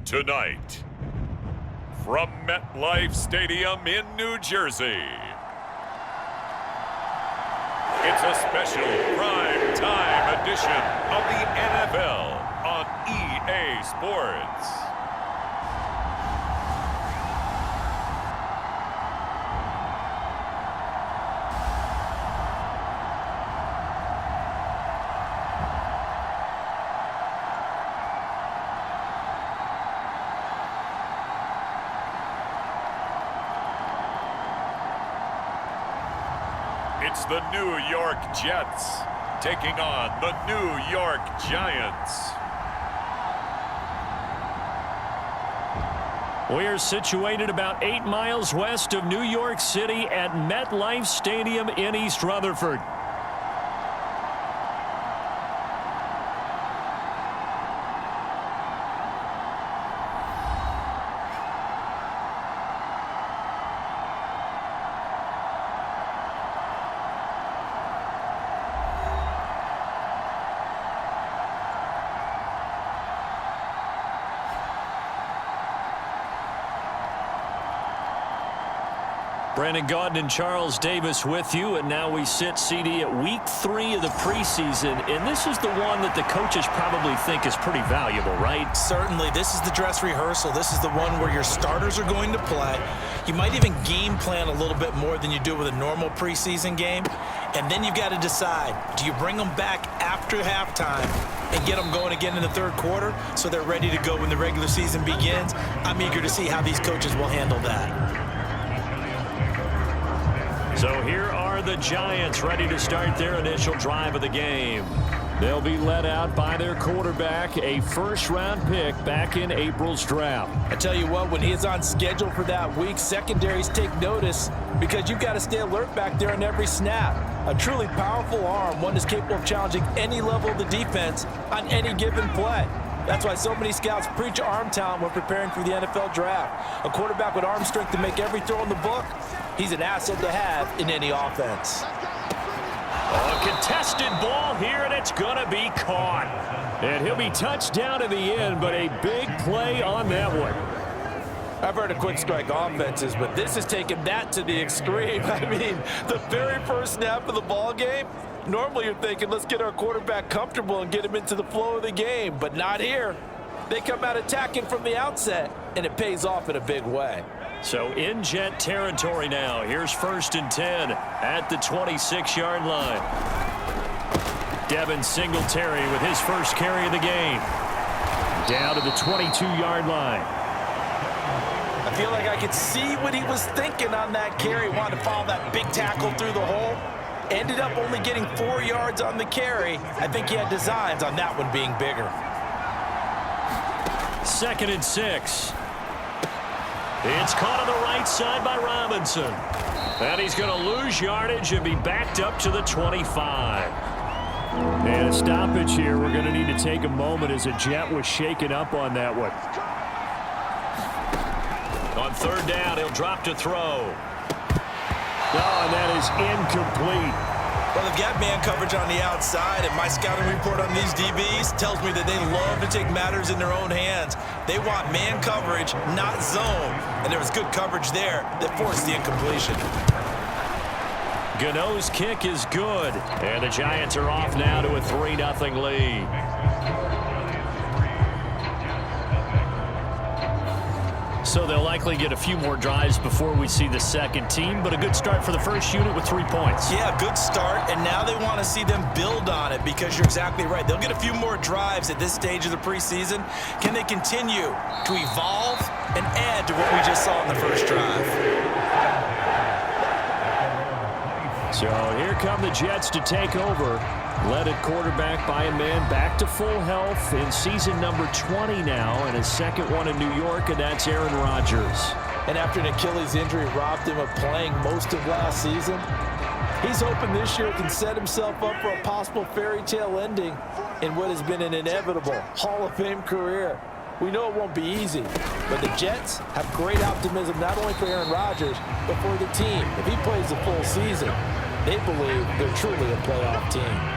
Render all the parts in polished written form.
Tonight, from MetLife Stadium in New Jersey, it's a special prime time edition of the NFL on EA Sports. It's the New York Jets taking on the New York Giants. We're situated about 8 miles west of New York City at MetLife Stadium in East Rutherford. Brandon Gaudin and Charles Davis with you, and now we sit, CD, at week 3 of the preseason, and this is the one that the coaches probably think is pretty valuable, right? Certainly. This is the dress rehearsal. This is the one where your starters are going to play. You might even game plan a little bit more than you do with a normal preseason game, and then you've got to decide, do you bring them back after halftime and get them going again in the third quarter so they're ready to go when the regular season begins? I'm eager to see how these coaches will handle that. So here are the Giants ready to start their initial drive of the game. They'll be led out by their quarterback, a first-round pick back in April's draft. I tell you what, when he's on schedule for that week, secondaries take notice because you've got to stay alert back there on every snap. A truly powerful arm, one that's capable of challenging any level of the defense on any given play. That's why so many scouts preach arm talent when preparing for the NFL draft. A quarterback with arm strength to make every throw in the book, he's an asset to have in any offense. A contested ball here, and it's going to be caught. And he'll be touched down in the end, but a big play on that one. I've heard of quick strike offenses, but this has taken that to the extreme. I mean, the very first snap of the ball game, normally you're thinking, let's get our quarterback comfortable and get him into the flow of the game, but not here. They come out attacking from the outset, and it pays off in a big way. So in Jet territory now. Here's 1st and 10 at the 26-yard line. Devin Singletary with his first carry of the game. Down to the 22-yard line. I feel like I could see what he was thinking on that carry. Wanted to follow that big tackle through the hole. Ended up only getting 4 yards on the carry. I think he had designs on that one being bigger. 2nd and 6. It's caught on the right side by Robinson. And he's going to lose yardage and be backed up to the 25. And a stoppage here. We're going to need to take a moment as a Jet was shaken up on that one. On 3rd down, he'll drop to throw. Oh, and that is incomplete. Well, they've got man coverage on the outside, and my scouting report on these DBs tells me that they love to take matters in their own hands. They want man coverage, not zone. And there was good coverage there that forced the incompletion. Gano's kick is good. And the Giants are off now to a 3-0 lead. So they'll likely get a few more drives before we see the second team, but a good start for the first unit with 3 points. Yeah, good start, and now they want to see them build on it because you're exactly right. They'll get a few more drives at this stage of the preseason. Can they continue to evolve and add to what we just saw in the first drive? So here come the Jets to take over. Led at quarterback by a man back to full health in season number 20 now, and his second one in New York, and that's Aaron Rodgers. And after an Achilles injury robbed him of playing most of last season, he's hoping this year can set himself up for a possible fairy tale ending in what has been an inevitable Hall of Fame career. We know it won't be easy, but the Jets have great optimism not only for Aaron Rodgers, but for the team. If he plays the full season, they believe they're truly a playoff team.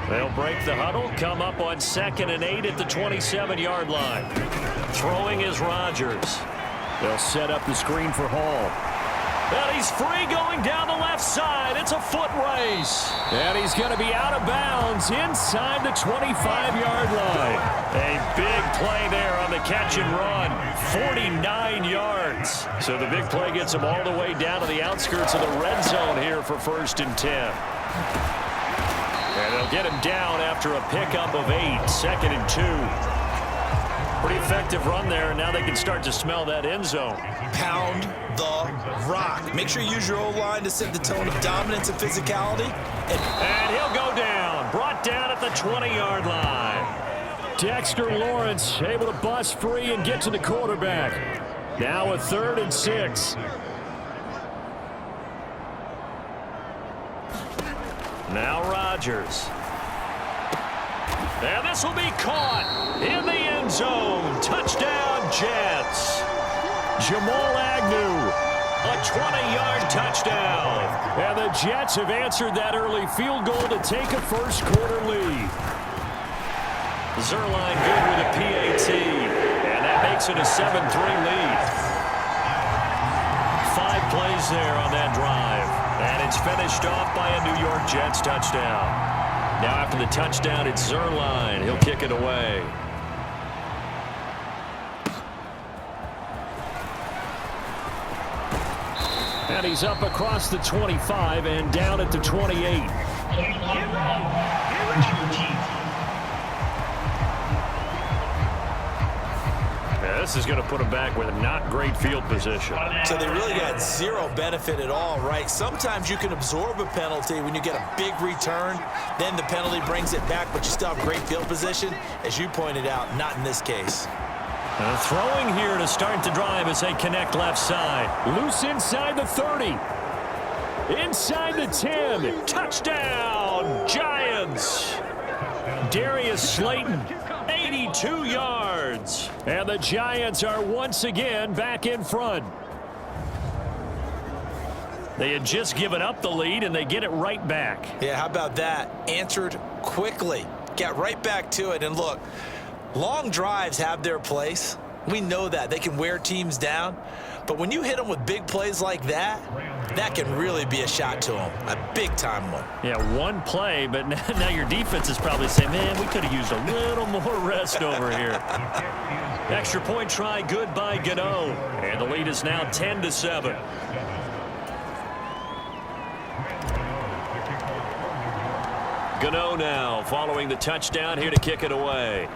They'll break the huddle, come up on 2nd and 8 at the 27-yard line. Throwing is Rodgers. They'll set up the screen for Hall. And he's free going down the left side. It's a foot race. And he's going to be out of bounds inside the 25-yard line. A big play there on the catch and run. 49 yards. So the big play gets him all the way down to the outskirts of the red zone here for 1st and 10. And they'll get him down after a pickup of 8. 2nd and 2. Pretty effective run there, and now they can start to smell that end zone. Pound the rock. Make sure you use your O-line to set the tone of dominance and physicality. And he'll go down. Brought down at the 20-yard line. Dexter Lawrence able to bust free and get to the quarterback. Now a 3rd and 6. Now Rodgers. And this will be caught in the end zone. Touchdown, Jets. Jamal Agnew, a 20-yard touchdown. And the Jets have answered that early field goal to take a first-quarter lead. Zerline good with a PAT, and that makes it a 7-3 lead. 5 plays there on that drive, and it's finished off by a New York Jets touchdown. Now after the touchdown, it's Zerline. He'll kick it away. And he's up across the 25 and down at the 28. This is going to put him back with not great field position. So they really got zero benefit at all, right? Sometimes you can absorb a penalty when you get a big return. Then the penalty brings it back, but you still have great field position. As you pointed out, not in this case. Throwing here to start the drive as they connect left side. Loose inside the 30. Inside the 10. Touchdown, Giants. Darius Slayton. 82 yards. And the Giants are once again back in front. They had just given up the lead, and they get it right back. Yeah, how about that? Answered quickly. Got right back to it. And look, long drives have their place. We know that. They can wear teams down. But when you hit them with big plays like that, that can really be a shot to them. A big-time one. Yeah, one play, but now your defense is probably saying, man, we could have used a little more rest over here. Extra point try, good by Gano. And the lead is now 10-7. Gano now following the touchdown here to kick it away.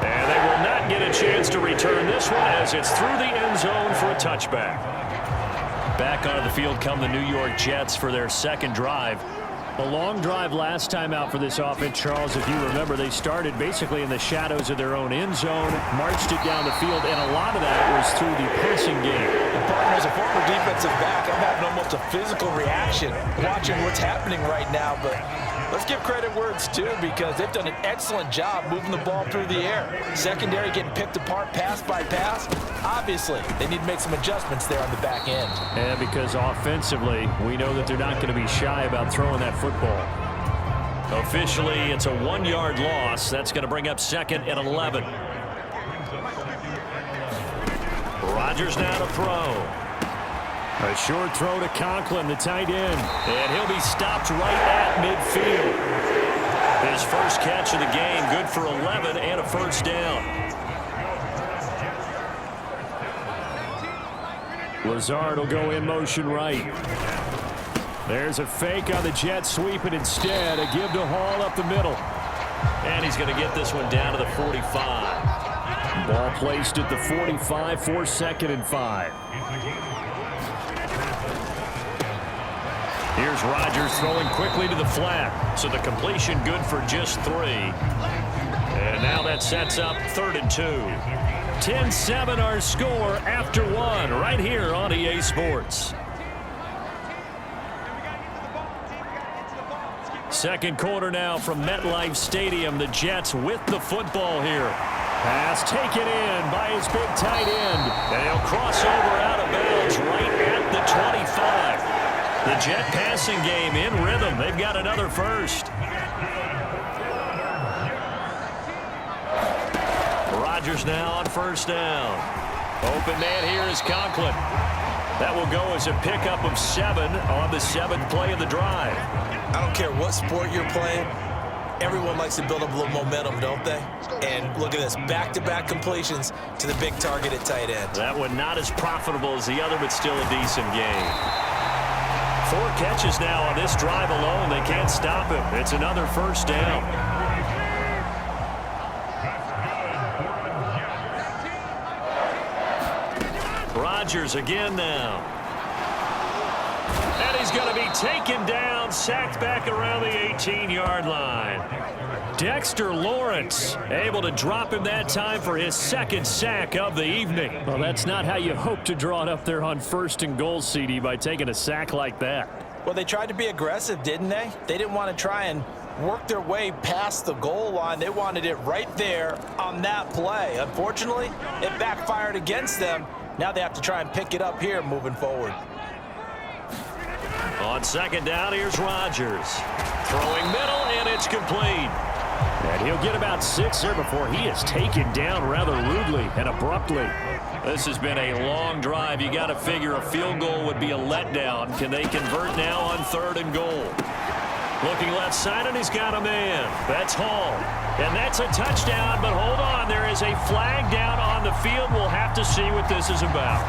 And they will not get a chance to return this one as it's through the end zone for a touchback. Back onto the field come the New York Jets for their second drive. A long drive last time out for this offense, Charles. If you remember, they started basically in the shadows of their own end zone, marched it down the field, and a lot of that was through the passing game. And partner, as a former defensive back, I'm having almost a physical reaction watching what's happening right now. But let's give credit where it's due, because they've done an excellent job moving the ball through the air. Secondary getting picked apart pass by pass. Obviously, they need to make some adjustments there on the back end. And because offensively, we know that they're not going to be shy about throwing that football. Officially, it's a 1-yard loss. That's going to bring up 2nd and 11. Rodgers now to throw. A short throw to Conklin, the tight end. And he'll be stopped right at midfield. His first catch of the game, good for 11 and a first down. Lazard will go in motion right. There's a fake on the Jets, sweeping instead. A give to Hall up the middle. And he's going to get this one down to the 45. Ball placed at the 45 for 2nd and 5. Here's Rodgers throwing quickly to the flat. So the completion good for just 3. And now that sets up 3rd and 2. 10-7 our score after 1 right here on EA Sports. Second quarter now from MetLife Stadium. The Jets with the football here. Pass taken in by his big tight end. They'll cross over out of bounds right at the 25. The Jet passing game in rhythm. They've got another first. Rodgers now on first down. Open man here is Conklin. That will go as a pickup of 7 on the 7th play of the drive. I don't care what sport you're playing. Everyone likes to build up a little momentum, don't they? And look at this, back-to-back completions to the big target at tight end. That one not as profitable as the other, but still a decent game. 4 catches now on this drive alone. They can't stop him. It's another first down. Rodgers again now. And he's going to be taken down, sacked back around the 18-yard line. Dexter Lawrence able to drop him that time for his 2nd sack of the evening. Well, that's not how you hope to draw it up there on 1st and goal, CD, by taking a sack like that. Well, they tried to be aggressive, didn't they? They didn't want to try and work their way past the goal line. They wanted it right there on that play. Unfortunately, it backfired against them. Now they have to try and pick it up here moving forward. On 2nd down, here's Rodgers. Throwing middle, and it's complete. And he'll get about 6 there before he is taken down rather rudely and abruptly. This has been a long drive. You got to figure a field goal would be a letdown. Can they convert now on 3rd and goal? Looking left side, and he's got a man. That's Hall. And that's a touchdown, but hold on. There is a flag down on the field. We'll have to see what this is about.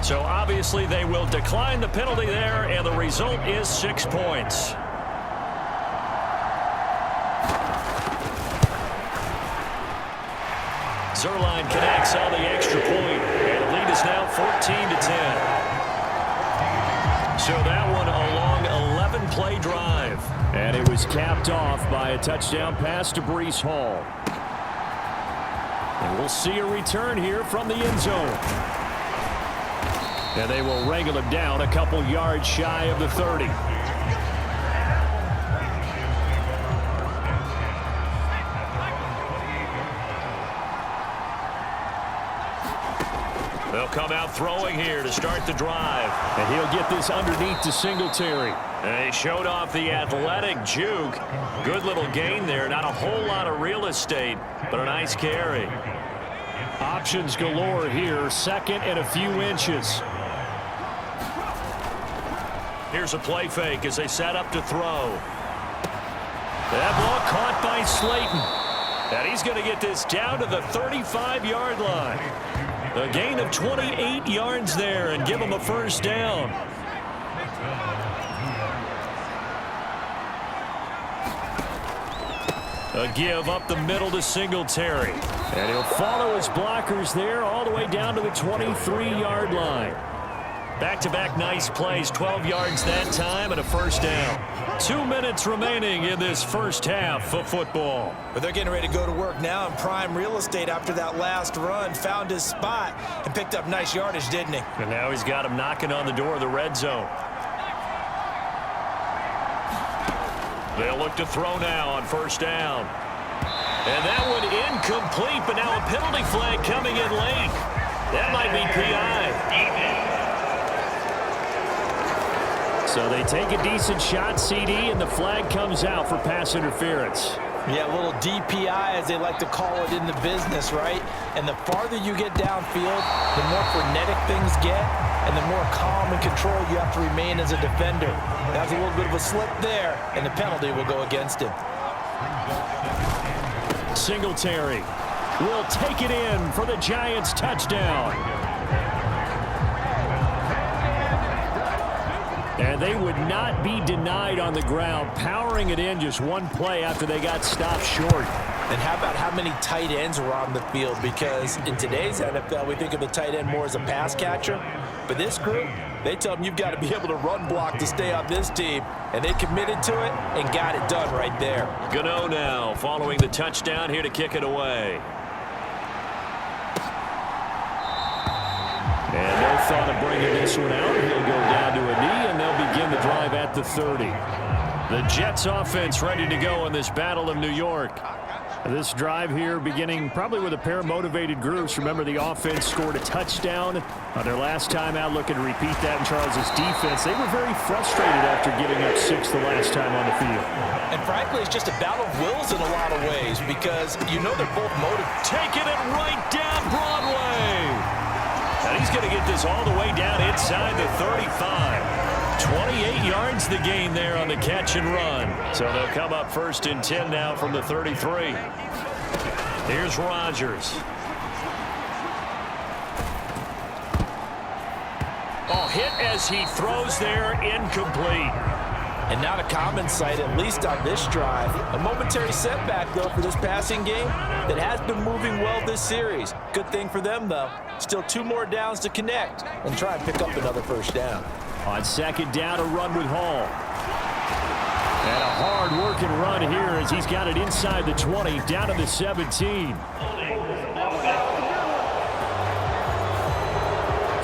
So obviously they will decline the penalty there, and the result is 6 points. Zerline connects on the extra point, and the lead is now 14-10. So that one a long 11-play drive. And it was capped off by a touchdown pass to Breece Hall. And we'll see a return here from the end zone. And they will wrangle him down a couple yards shy of the 30. They'll come out throwing here to start the drive. And he'll get this underneath to Singletary. And he showed off the athletic juke. Good little gain there. Not a whole lot of real estate, but a nice carry. Options galore here. 2nd and a few inches. Here's a play fake as they set up to throw. That ball caught by Slayton. And he's going to get this down to the 35-yard line. A gain of 28 yards there and give him a first down. A give up the middle to Singletary. And he'll follow his blockers there all the way down to the 23-yard line. Back-to-back nice plays, 12 yards that time and a first down. 2 minutes remaining in this first half of football. But they're getting ready to go to work now in prime real estate after that last run. Found his spot and picked up nice yardage, didn't he? And now he's got him knocking on the door of the red zone. They'll look to throw now on first down. And that one incomplete, but now a penalty flag coming in late. That might be PI. So they take a decent shot, CD, and the flag comes out for pass interference. Yeah, a little DPI, as they like to call it in the business, right? And the farther you get downfield, the more frenetic things get, and the more calm and control you have to remain as a defender. That's a little bit of a slip there, and the penalty will go against him. Singletary will take it in for the Giants touchdown. And they would not be denied on the ground, powering it in just one play after they got stopped short. And how about how many tight ends were on the field? Because in today's NFL, we think of the tight end more as a pass catcher. But this group, they tell them you've got to be able to run block to stay on this team. And they committed to it and got it done right there. Gano now following the touchdown here to kick it away. And no thought of bringing this one out. He'll go down to a knee, and they'll begin the drive at the 30. The Jets offense ready to go in this Battle of New York. This drive here beginning probably with a pair of motivated groups. Remember, the offense scored a touchdown on their last time out, looking to repeat that in Charles' defense. They were very frustrated after giving up 6 the last time on the field. And frankly, it's just a battle of wills in a lot of ways because you know they're both motivated. Taking it right down Broadway. And he's going to get this all the way down inside the 35. 28 yards the gain there on the catch and run. So they'll come up 1st and 10 now from the 33. Here's Rodgers. Oh, hit as he throws there, incomplete. And not a common sight, at least on this drive. A momentary setback, though, for this passing game that has been moving well this series. Good thing for them, though. Still 2 more downs to connect and try and pick up another 1st down. On 2nd down, a run with Hall. And a hard-working run here as he's got it inside the 20, down to the 17.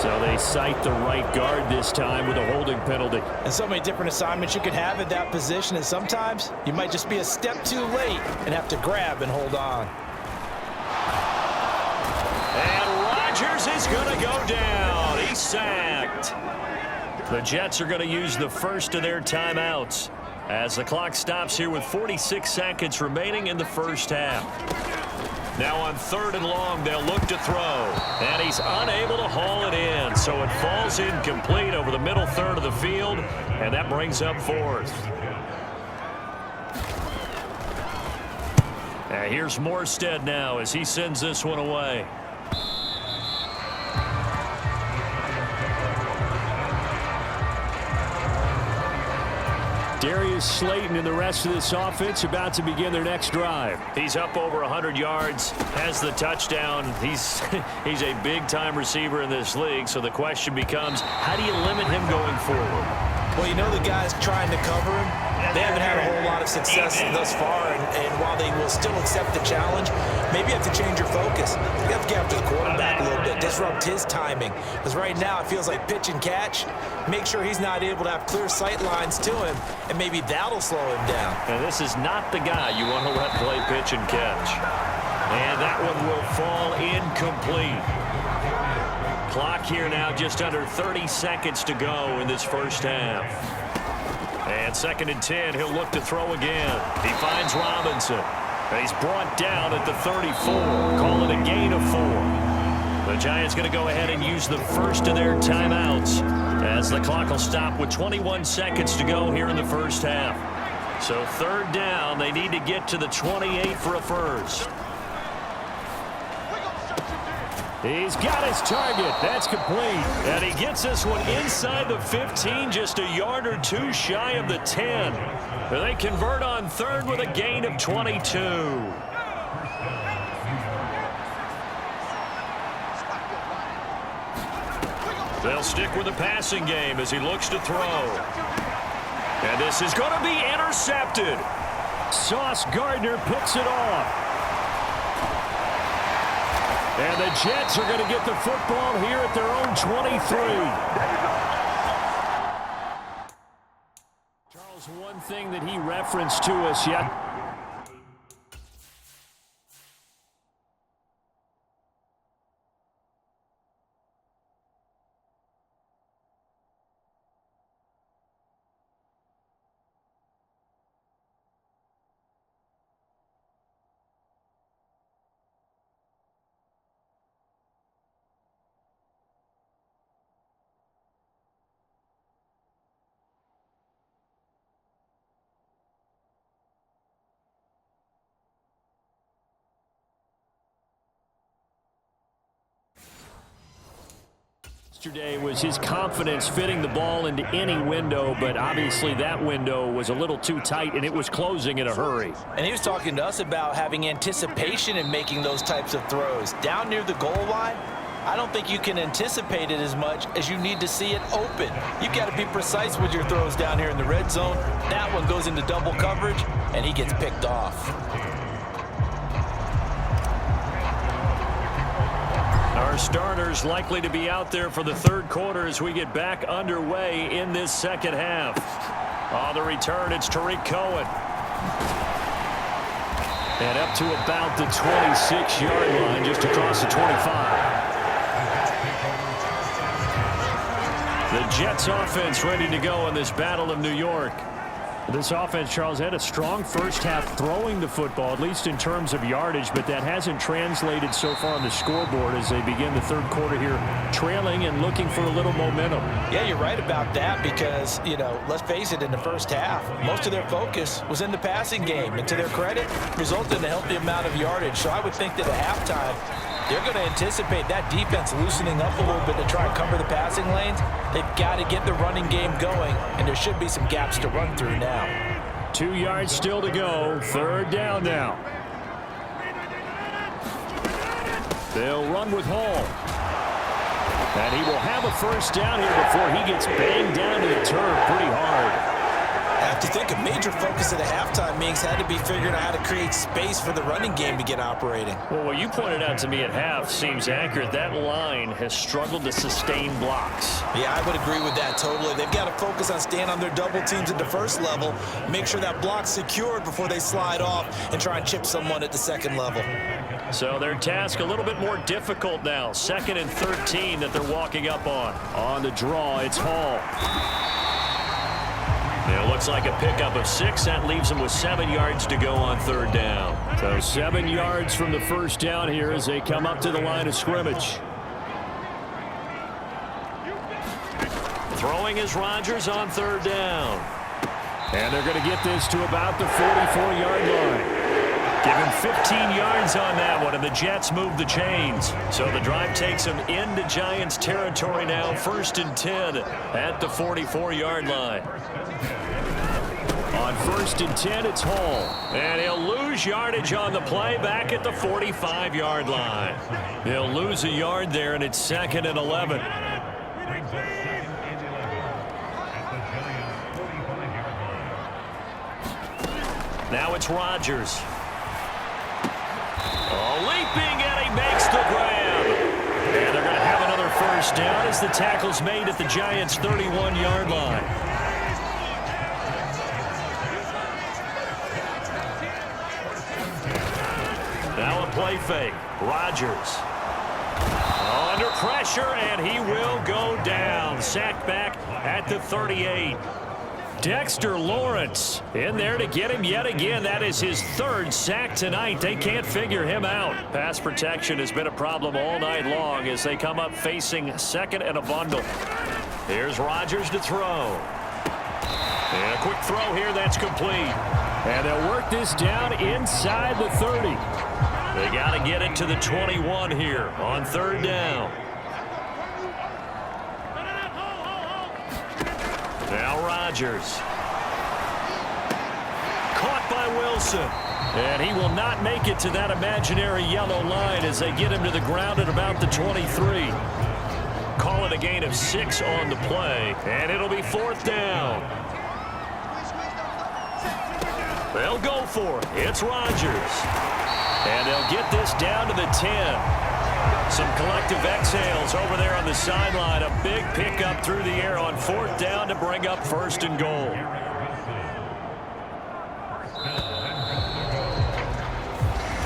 So they cite the right guard this time with a holding penalty. And so many different assignments you could have at that position, and sometimes you might just be a step too late and have to grab and hold on. And Rodgers is going to go down. He's sacked. The Jets are going to use the first of their timeouts as the clock stops here with 46 seconds remaining in the 1st half. Now on 3rd and long, they'll look to throw. And he's unable to haul it in, so it falls incomplete over the middle 3rd of the field, and that brings up 4th. And here's Morstead now as he sends this one away. Darius Slayton and the rest of this offense about to begin their next drive. He's up over 100 yards, has the touchdown. He's a big-time receiver in this league, so the question becomes, how do you limit him going forward? Well, you know the guys trying to cover him, they haven't had a whole lot of success thus far, and while they will still accept the challenge, maybe you have to change your focus. You have to get after the quarterback a little bit, disrupt his timing, because right now it feels like pitch and catch. Make sure he's not able to have clear sight lines to him, and maybe that'll slow him down. And this is not the guy you want to let play pitch and catch. And that one will fall incomplete. Clock here now just under 30 seconds to go in this 1st half. And 2nd and 10, he'll look to throw again. He finds Robinson. And he's brought down at the 34. Call it a gain of 4. The Giants going to go ahead and use the first of their timeouts as the clock will stop with 21 seconds to go here in the 1st half. So 3rd down, they need to get to the 28 for a first. He's got his target. That's complete. And he gets this one inside the 15, just a yard or 2 shy of the 10. They convert on 3rd with a gain of 22. They'll stick with the passing game as he looks to throw. And this is going to be intercepted. Sauce Gardner picks it off. And the Jets are going to get the football here at their own 23. Charles, one thing that he referenced to us yet. Yesterday was his confidence fitting the ball into any window, but obviously that window was a little too tight and it was closing in a hurry. And he was talking to us about having anticipation in making those types of throws. Down near the goal line, I don't think you can anticipate it as much as you need to see it open. You've got to be precise with your throws down here in the red zone. That one goes into double coverage, and he gets picked off. Our starters likely to be out there for the 3rd quarter as we get back underway in this 2nd half. On the return, it's Tariq Cohen. And up to about the 26-yard line, just across the 25. The Jets offense ready to go in this Battle of New York. This offense, Charles, had a strong first half throwing the football, at least in terms of yardage, but that hasn't translated so far on the scoreboard as they begin the third quarter here, trailing and looking for a little momentum. Yeah, you're right about that because, let's face it, in the first half, most of their focus was in the passing game, and to their credit, resulted in a healthy amount of yardage. So I would think that at halftime, they're going to anticipate that defense loosening up a little bit to try and cover the passing lanes. They've got to get the running game going, and there should be some gaps to run through now. 2 yards still to go. Third down now. They'll run with Hall. And he will have a first down here before he gets banged down to the turf pretty hard. I have to think a major focus at the halftime meetings had to be figuring out how to create space for the running game to get operating. Well, what you pointed out to me at half seems accurate. That line has struggled to sustain blocks. Yeah, I would agree with that totally. They've got to focus on staying on their double teams at the first level, make sure that block's secured before they slide off and try and chip someone at the second level. So their task a little bit more difficult now. 2nd and 13 that they're walking up on. On the draw, it's Hall. It looks like a pickup of 6. That leaves them with 7 yards to go on third down. So 7 yards from the first down here as they come up to the line of scrimmage. Throwing is Rodgers on third down. And they're going to get this to about the 44-yard line. Give him 15 yards on that one, and the Jets move the chains. So the drive takes them into Giants territory now, 1st and 10 at the 44-yard line. On 1st and 10, it's Hall. And he'll lose yardage on the play back at the 45-yard line. He'll lose a yard there, and it's 2nd and 11. Now it's Rodgers. Leaping, and he makes the grab. And they're going to have another first down as the tackle's made at the Giants' 31-yard line. Now a play fake. Rodgers. Under pressure, and he will go down. Sacked back at the 38. Dexter Lawrence in there to get him yet again. That is his 3rd sack tonight. They can't figure him out. Pass protection has been a problem all night long as they come up facing 2nd and a bundle. Here's Rodgers to throw. And a quick throw here that's complete. And they'll work this down inside the 30. They got to get it to the 21 here on third down. Now Rodgers. Caught by Wilson. And he will not make it to that imaginary yellow line as they get him to the ground at about the 23. Call it a gain of 6 on the play. And it'll be 4th down. They'll go for it. It's Rodgers. And they'll get this down to the 10. Some collective exhales over there on the sideline. A big pickup through the air on 4th down to bring up 1st and goal.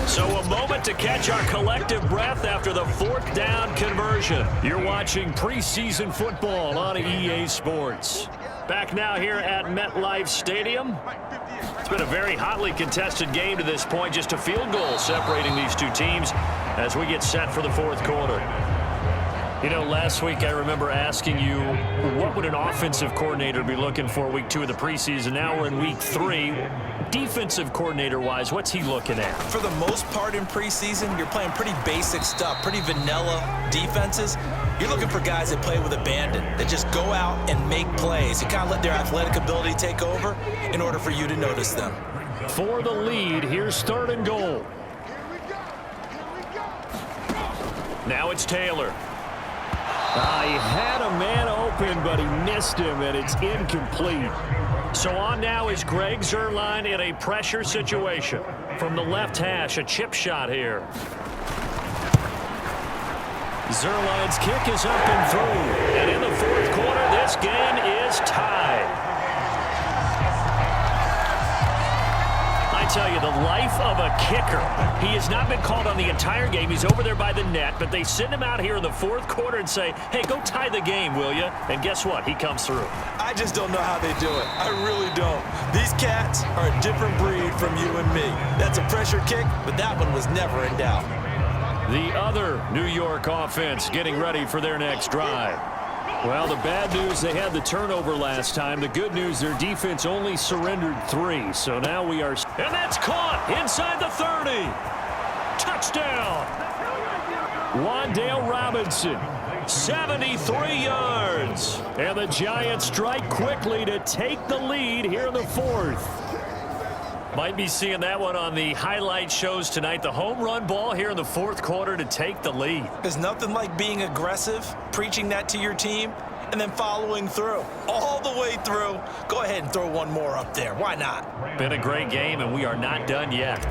So a moment to catch our collective breath after the 4th down conversion. You're watching preseason football on EA Sports. Back now here at MetLife Stadium. It's been a very hotly contested game to this point. Just a field goal separating these two teams as we get set for the 4th quarter. You know, last week I remember asking you, what would an offensive coordinator be looking for week 2 of the preseason? Now we're in week 3. Defensive coordinator-wise, what's he looking at? For the most part in preseason, you're playing pretty basic stuff, pretty vanilla defenses. You're looking for guys that play with abandon, that just go out and make plays. You kind of let their athletic ability take over in order for you to notice them. For the lead, here's 3rd and goal. Now it's Taylor. He had a man open, but he missed him, and it's incomplete. So on now is Greg Zuerlein in a pressure situation. From the left hash, a chip shot here. Zuerlein's kick is up and through. And in the 4th quarter, this game is tied. I I tell you, the life of a kicker. He has not been called on the entire game. He's over there by the net, but they send him out here in the fourth quarter and say, hey, go tie the game, will you? And guess what? He comes through. I just don't know how they do it. I really don't. These cats are a different breed from you and me. That's a pressure kick, but that one was never in doubt. The other New York offense getting ready for their next drive. Well, the bad news, they had the turnover last time. The good news, their defense only surrendered 3. So now we are... And that's caught inside the 30. Touchdown. Wan'Dale Robinson, 73 yards. and the Giants strike quickly to take the lead here in the fourth. Might be seeing that one on the highlight shows tonight. The home run ball here in the fourth quarter to take the lead. There's nothing like being aggressive, preaching that to your team, and then following through. All the way through. Go ahead and throw one more up there. Why not? Been a great game, and we are not done yet.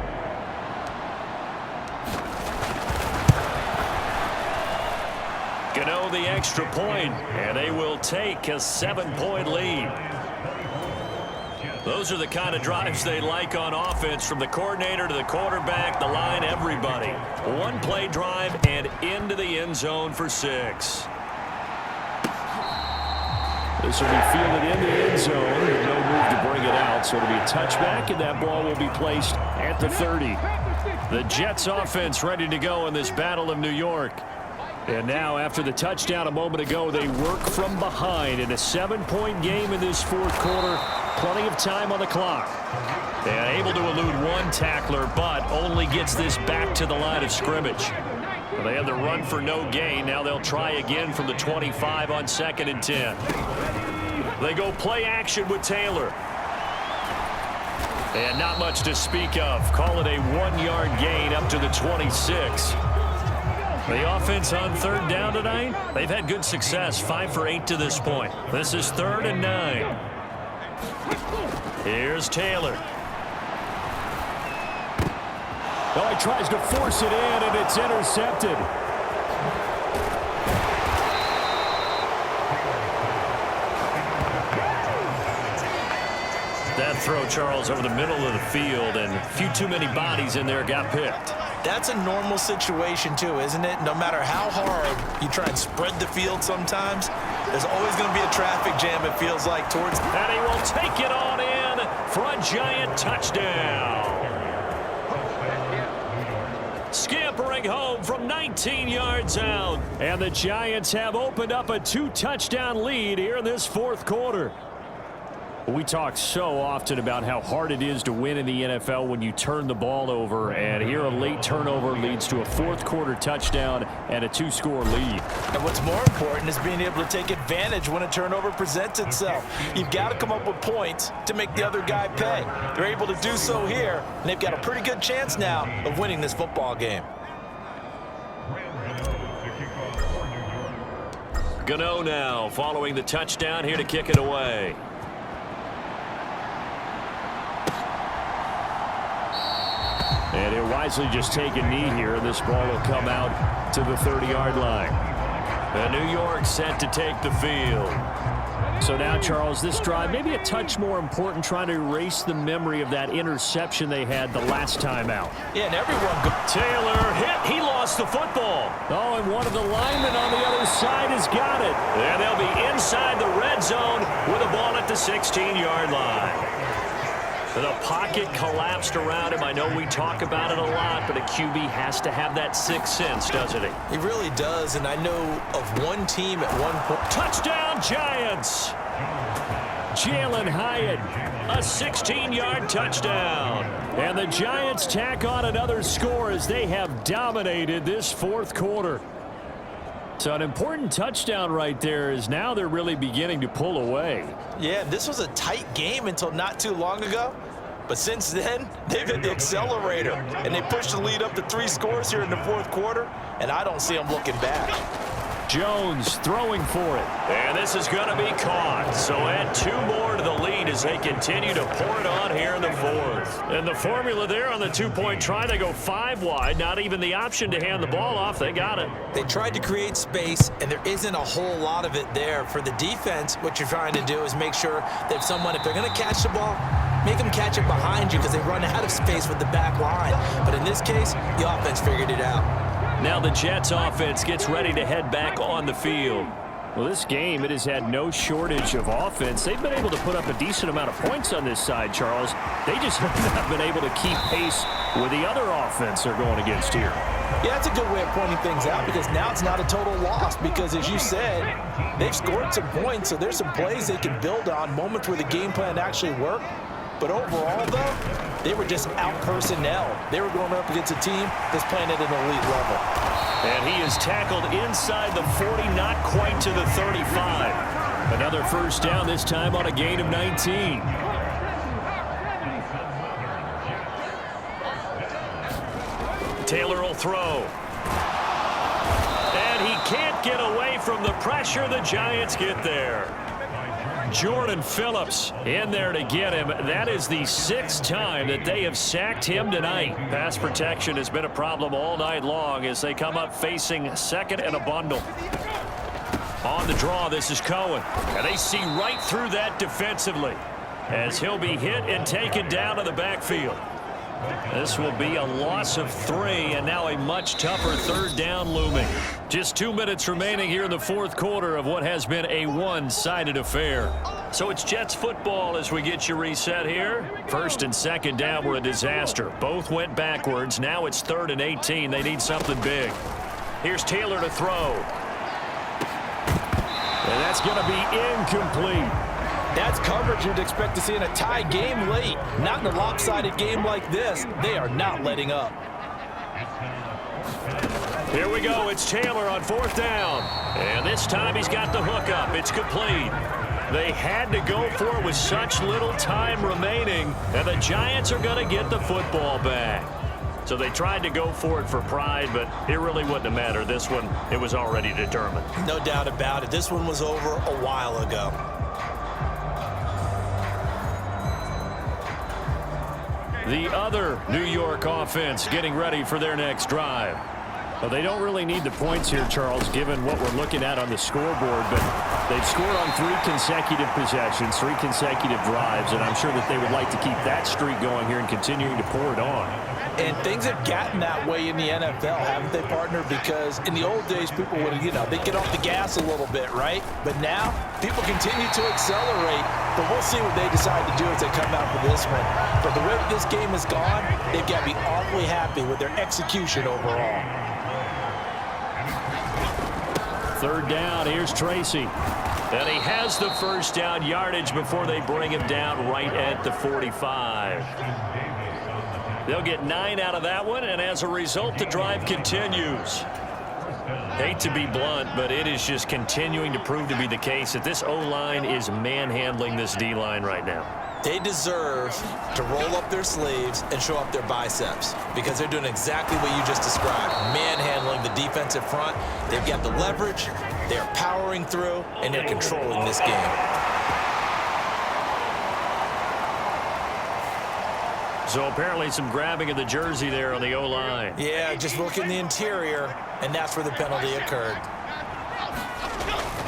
Gano the extra point, and they will take a 7-point lead. Those are the kind of drives they like on offense, from the coordinator to the quarterback, the line, everybody. One play drive and into the end zone for 6. This will be fielded in the end zone, but no move to bring it out. So it'll be a touchback, and that ball will be placed at the 30. The Jets offense ready to go in this Battle of New York. And now, after the touchdown a moment ago, they work from behind in a 7-point game in this fourth quarter. Plenty of time on the clock. And able to elude one tackler, but only gets this back to the line of scrimmage. They had the run for no gain. Now they'll try again from the 25 on 2nd and 10. They go play action with Taylor. And not much to speak of. Call it a 1-yard gain up to the 26. The offense on 3rd down tonight, they've had good success, 5 for 8 to this point. This is 3rd and 9. Here's Taylor. Well, he tries to force it in, and it's intercepted. That throw, Charles, over the middle of the field, and a few too many bodies in there got picked. That's a normal situation, too, isn't it? No matter how hard you try and spread the field sometimes, there's always going to be a traffic jam, it feels like, towards... And he will take it on in for a Giant touchdown. Scampering home from 19 yards out. And the Giants have opened up a 2-touchdown lead here in this fourth quarter. We talk so often about how hard it is to win in the NFL when you turn the ball over, and here a late turnover leads to a fourth quarter touchdown and a 2-score lead. And what's more important is being able to take advantage when a turnover presents itself. You've got to come up with points to make the other guy pay. They're able to do so here, and they've got a pretty good chance now of winning this football game. Gano now following the touchdown here to kick it away. And he'll wisely just take a knee here, and this ball will come out to the 30-yard line. And New York set to take the field. So now, Charles, this drive maybe a touch more important, trying to erase the memory of that interception they had the last time out. Yeah, and everyone... Taylor hit. He lost the football. Oh, and one of the linemen on the other side has got it. And they'll be inside the red zone with a ball at the 16-yard line. The pocket collapsed around him. I know we talk about it a lot, but a QB has to have that sixth sense, doesn't he? He really does, and I know of one team at one point. Touchdown, Giants! Jalen Hyatt, a 16-yard touchdown. And the Giants tack on another score as they have dominated this fourth quarter. So an important touchdown right there, is now they're really beginning to pull away. Yeah, this was a tight game until not too long ago. But since then, they've hit the accelerator, and they pushed the lead up to 3 scores here in the fourth quarter, and I don't see them looking back. Jones throwing for it. And this is going to be caught. So add 2 more to the lead as they continue to pour it on here in the fourth. And the formula there on the 2-point try, they go 5 wide. Not even the option to hand the ball off. They got it. They tried to create space, and there isn't a whole lot of it there. For the defense, what you're trying to do is make sure that if they're going to catch the ball, make them catch it behind you because they run out of space with the back line. But in this case, the offense figured it out. Now the Jets offense gets ready to head back on the field. Well, this game, it has had no shortage of offense. They've been able to put up a decent amount of points on this side, Charles. They just have not been able to keep pace with the other offense they're going against here. Yeah, that's a good way of pointing things out because now it's not a total loss because, as you said, they've scored some points, so there's some plays they can build on, moments where the game plan actually worked. But overall, though, they were just out-personnel. They were going up against a team that's playing at an elite level. And he is tackled inside the 40, not quite to the 35. Another first down, this time on a gain of 19. Taylor will throw. And he can't get away from the pressure. The Giants get there. Jordan Phillips in there to get him. That is the 6th time that they have sacked him tonight. Pass protection has been a problem all night long as they come up facing second and a bundle. On the draw, this is Cohen. And they see right through that defensively as he'll be hit and taken down to the backfield. This will be a loss of 3, and now a much tougher 3rd down looming. Just 2 minutes remaining here in the 4th quarter of what has been a one-sided affair. So it's Jets football as we get you reset here. 1st and 2nd down were a disaster. Both went backwards. Now it's 3rd and 18. They need something big. Here's Taylor to throw. And that's going to be incomplete. That's coverage you'd expect to see in a tie game late. Not in a lopsided game like this. They are not letting up. Here we go. It's Taylor on 4th down. And this time he's got the hook up. It's complete. They had to go for it with such little time remaining. And the Giants are going to get the football back. So they tried to go for it for pride, but it really wouldn't have mattered. This one, it was already determined. No doubt about it. This one was over a while ago. The other New York offense getting ready for their next drive. Well, they don't really need the points here, Charles, given what we're looking at on the scoreboard, but they've scored on 3 consecutive possessions, 3 consecutive drives, and I'm sure that they would like to keep that streak going here and continuing to pour it on. And things have gotten that way in the NFL, haven't they, partner? Because in the old days, people would, they'd get off the gas a little bit, right? But now, people continue to accelerate. But we'll see what they decide to do as they come out for this one. But the way that this game has gone, they've got to be awfully happy with their execution overall. 3rd down, here's Tracy. And he has the first down yardage before they bring him down right at the 45. They'll get 9 out of that one, and as a result, the drive continues. Hate to be blunt, but it is just continuing to prove to be the case that this O-line is manhandling this D-line right now. They deserve to roll up their sleeves and show up their biceps because they're doing exactly what you just described, manhandling the defensive front. They've got the leverage, they're powering through, and they're controlling this game. So apparently some grabbing of the jersey there on the O-line. Yeah, just look in the interior, and that's where the penalty occurred.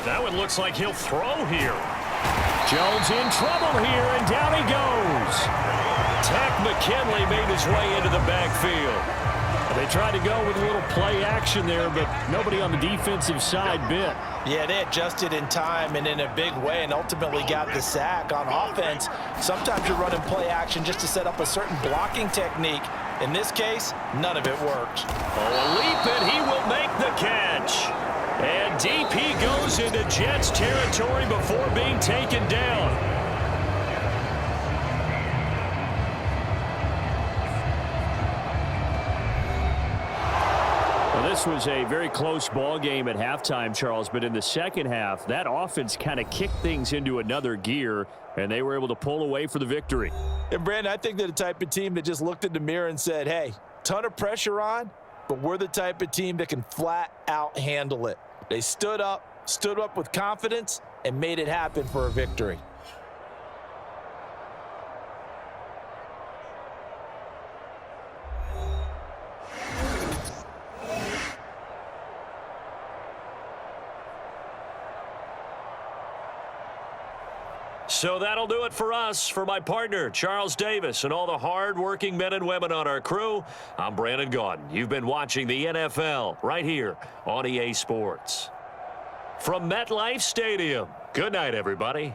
That one looks like he'll throw here. Jones in trouble here, and down he goes. Tack McKinley made his way into the backfield. They tried to go with a little play action there, but nobody on the defensive side bit. Yeah, they adjusted in time and in a big way and ultimately got the sack. On offense, sometimes you're running play action just to set up a certain blocking technique. In this case, none of it worked. Oh, a leap, and he will make the catch. And DP goes into Jets territory before being taken down. This was a very close ball game at halftime, Charles, but in the second half, that offense kind of kicked things into another gear, and they were able to pull away for the victory. And, Brandon, I think they're the type of team that just looked in the mirror and said, hey, ton of pressure on, but we're the type of team that can flat out handle it. They stood up with confidence, and made it happen for a victory. So that'll do it for us. For my partner, Charles Davis, and all the hard-working men and women on our crew, I'm Brandon Gaudin. You've been watching the NFL right here on EA Sports. From MetLife Stadium, good night, everybody.